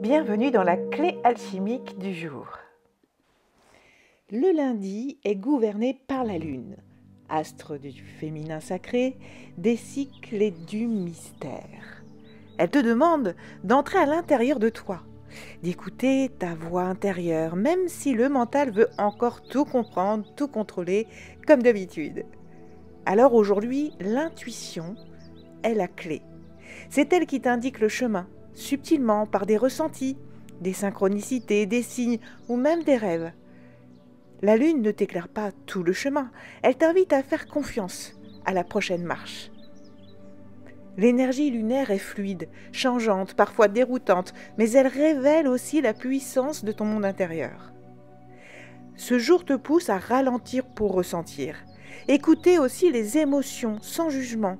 Bienvenue dans la clé alchimique du jour. Le lundi est gouverné par la lune, astre du féminin sacré, des cycles et du mystère. Elle te demande d'entrer à l'intérieur de toi, d'écouter ta voix intérieure, même si le mental veut encore tout comprendre, tout contrôler, comme d'habitude. Alors aujourd'hui, l'intuition est la clé. C'est elle qui t'indique le chemin, subtilement, par des ressentis, des synchronicités, des signes ou même des rêves. La lune ne t'éclaire pas tout le chemin, elle t'invite à faire confiance à la prochaine marche. L'énergie lunaire est fluide, changeante, parfois déroutante, mais elle révèle aussi la puissance de ton monde intérieur. Ce jour te pousse à ralentir pour ressentir, écouter aussi les émotions sans jugement,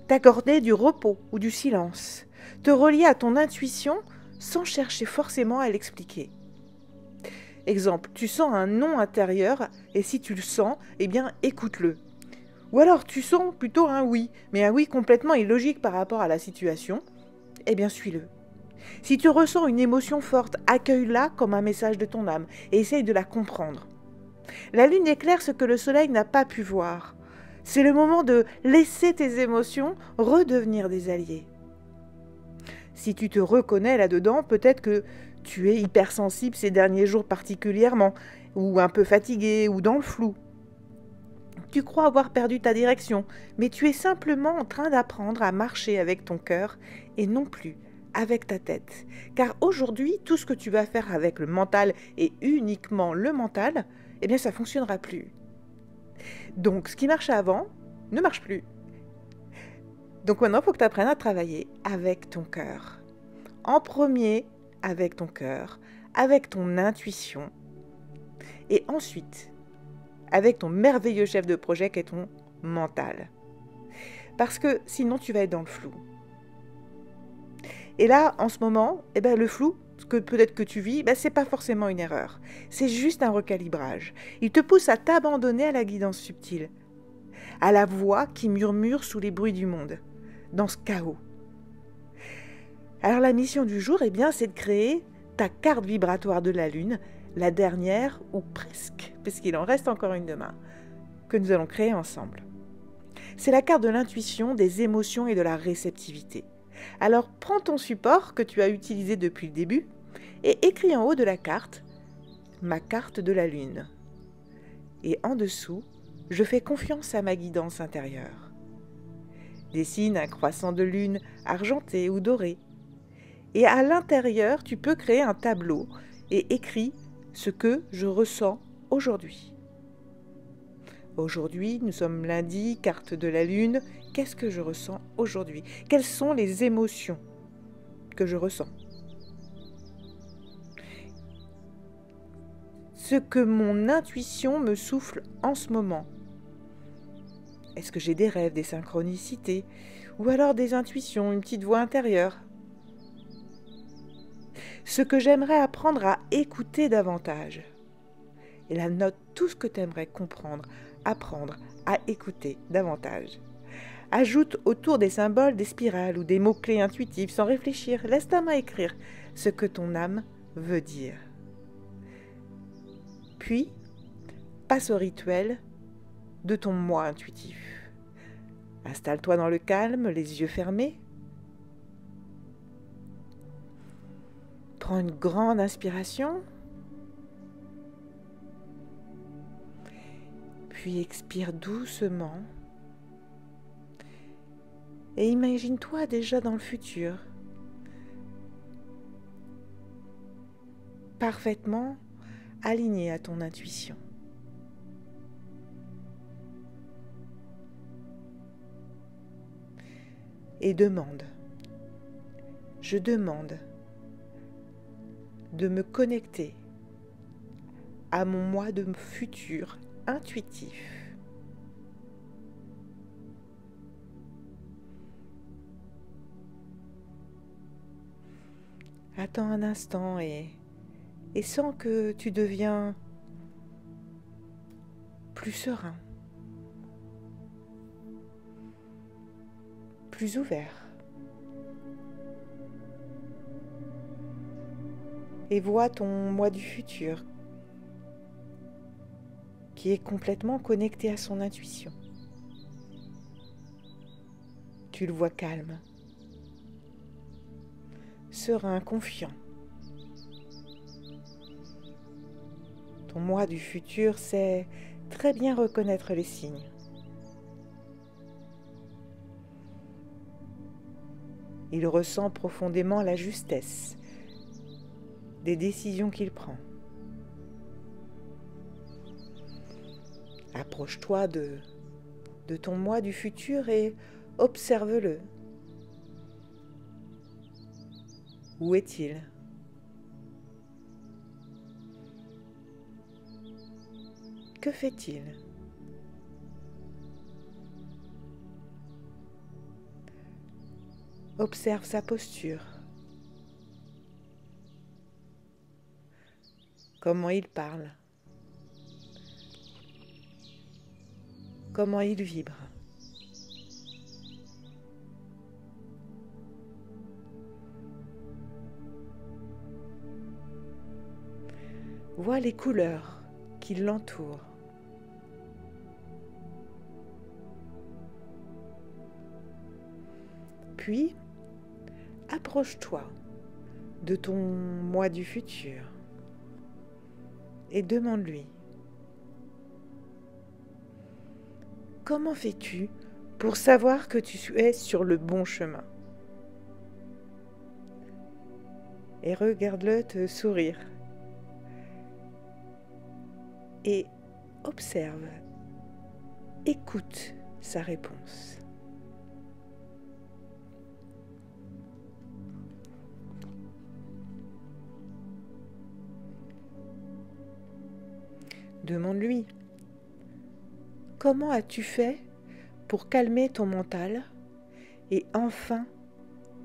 t'accorder du repos ou du silence, te relier à ton intuition sans chercher forcément à l'expliquer. Exemple, tu sens un non intérieur et si tu le sens, eh bien écoute-le. Ou alors tu sens plutôt un oui, mais un oui complètement illogique par rapport à la situation, eh bien suis-le. Si tu ressens une émotion forte, accueille-la comme un message de ton âme et essaye de la comprendre. La lune éclaire ce que le soleil n'a pas pu voir. C'est le moment de laisser tes émotions redevenir des alliés. Si tu te reconnais là-dedans, peut-être que tu es hypersensible ces derniers jours particulièrement, ou un peu fatigué, ou dans le flou. Tu crois avoir perdu ta direction, mais tu es simplement en train d'apprendre à marcher avec ton cœur et non plus avec ta tête. Car aujourd'hui, tout ce que tu vas faire avec le mental et uniquement le mental, eh bien ça ne fonctionnera plus. Donc ce qui marchait avant ne marche plus. Donc maintenant, il faut que tu apprennes à travailler avec ton cœur. En premier, avec ton cœur, avec ton intuition. Et ensuite, avec ton merveilleux chef de projet qui est ton mental. Parce que sinon, tu vas être dans le flou. Et là, en ce moment, le flou, que peut-être que tu vis, ce n'est pas forcément une erreur. C'est juste un recalibrage. Il te pousse à t'abandonner à la guidance subtile, à la voix qui murmure sous les bruits du monde, dans ce chaos. Alors la mission du jour, c'est de créer ta carte vibratoire de la lune, la dernière ou presque, puisqu'il en reste encore une demain, que nous allons créer ensemble. C'est la carte de l'intuition, des émotions et de la réceptivité. Alors prends ton support que tu as utilisé depuis le début et écris en haut de la carte « Ma carte de la lune ». Et en dessous, je fais confiance à ma guidance intérieure. Dessine un croissant de lune argenté ou doré. Et à l'intérieur, tu peux créer un tableau et écris ce que je ressens aujourd'hui. Aujourd'hui, nous sommes lundi, carte de la lune. Qu'est-ce que je ressens aujourd'hui? Quelles sont les émotions que je ressens? Ce que mon intuition me souffle en ce moment. Est-ce que j'ai des rêves, des synchronicités? Ou alors des intuitions, une petite voix intérieure? Ce que j'aimerais apprendre à écouter davantage. Et là, note tout ce que tu aimerais comprendre, apprendre à écouter davantage. Ajoute autour des symboles des spirales ou des mots-clés intuitifs sans réfléchir. Laisse ta main écrire ce que ton âme veut dire. Puis, passe au rituel de ton moi intuitif. Installe-toi dans le calme, les yeux fermés. Prends une grande inspiration. Puis expire doucement. Et imagine-toi déjà dans le futur. Parfaitement aligné à ton intuition. Et demande. Je demande de me connecter à mon moi de futur intuitif. Attends un instant et sens que tu deviens plus serein, plus ouvert. et vois ton moi du futur qui est complètement connecté à son intuition. Tu le vois calme, serein, confiant. Ton moi du futur sait très bien reconnaître les signes. Il ressent profondément la justesse des décisions qu'il prend. Approche-toi de ton moi du futur et observe-le. Où est-il ? Que fait-il ? Observe sa posture. Comment il parle. Comment il vibre. Vois les couleurs qui l'entourent. Puis, approche-toi de ton moi du futur et demande-lui: comment fais-tu pour savoir que tu es sur le bon chemin ? Et regarde-le te sourire. Et observe, écoute sa réponse. Demande-lui: comment as-tu fait pour calmer ton mental et enfin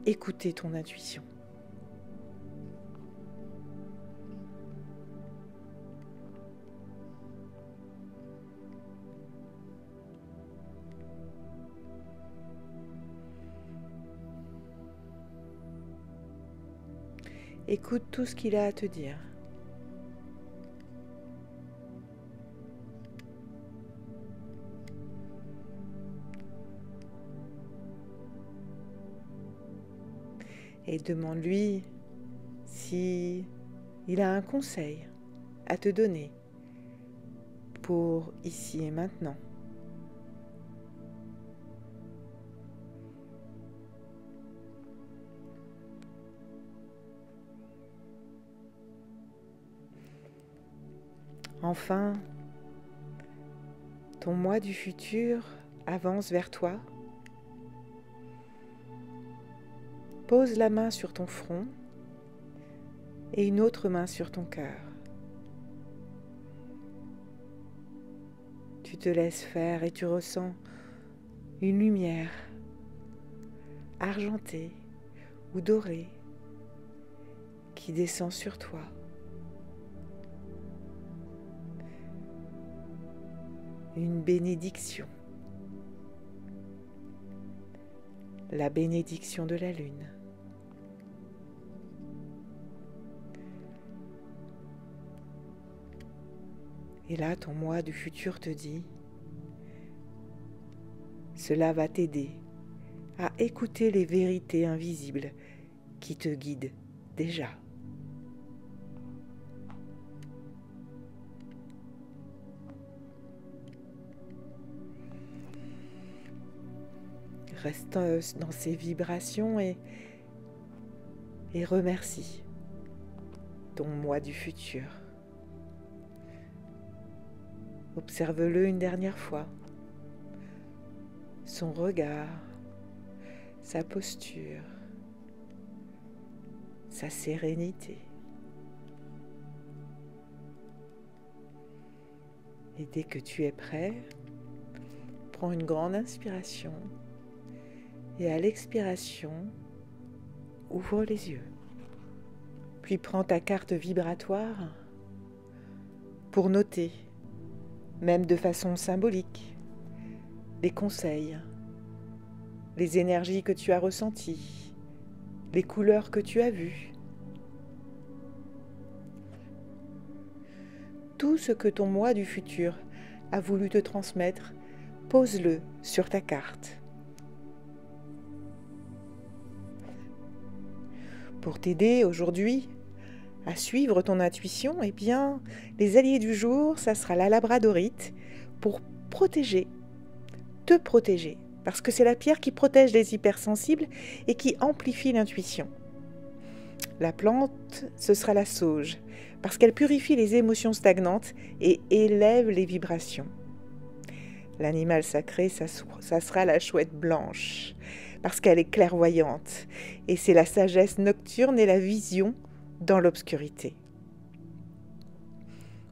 écouter ton intuition ? Écoute tout ce qu'il a à te dire. Et demande-lui si il a un conseil à te donner pour ici et maintenant. Enfin, ton moi du futur avance vers toi. Pose la main sur ton front et une autre main sur ton cœur. Tu te laisses faire et tu ressens une lumière argentée ou dorée qui descend sur toi. Une bénédiction. La bénédiction de la lune. Et là, ton moi du futur te dit: cela va t'aider à écouter les vérités invisibles qui te guident déjà. Reste dans ces vibrations et remercie ton moi du futur. Observe-le une dernière fois. Son regard, sa posture, sa sérénité. Et dès que tu es prêt, prends une grande inspiration et à l'expiration, ouvre les yeux. Puis prends ta carte vibratoire pour noter, même de façon symbolique, les conseils, les énergies que tu as ressenties, les couleurs que tu as vues. tout ce que ton moi du futur a voulu te transmettre, pose-le sur ta carte. Pour t'aider aujourd'hui à suivre ton intuition, eh bien, les alliés du jour, ça sera la labradorite pour protéger, te protéger, parce que c'est la pierre qui protège les hypersensibles et qui amplifie l'intuition. La plante, ce sera la sauge, parce qu'elle purifie les émotions stagnantes et élève les vibrations. L'animal sacré, ça sera la chouette blanche, parce qu'elle est clairvoyante, et c'est la sagesse nocturne et la vision dans l'obscurité.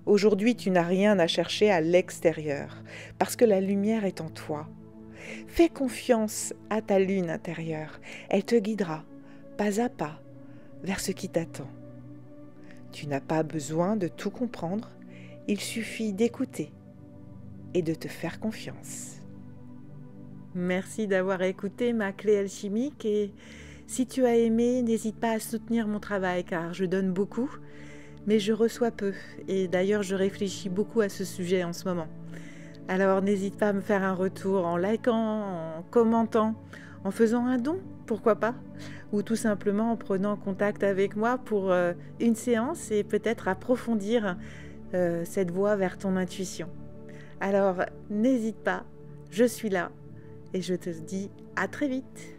Aujourd'hui, tu n'as rien à chercher à l'extérieur, parce que la lumière est en toi. Fais confiance à ta lune intérieure, elle te guidera, pas à pas, vers ce qui t'attend. Tu n'as pas besoin de tout comprendre, il suffit d'écouter et de te faire confiance. Merci d'avoir écouté ma clé alchimique et si tu as aimé, n'hésite pas à soutenir mon travail car je donne beaucoup, mais je reçois peu et d'ailleurs je réfléchis beaucoup à ce sujet en ce moment. Alors n'hésite pas à me faire un retour en likant, en commentant, en faisant un don, pourquoi pas, ou tout simplement en prenant contact avec moi pour une séance et peut-être approfondir cette voie vers ton intuition. Alors n'hésite pas, je suis là et je te dis à très vite.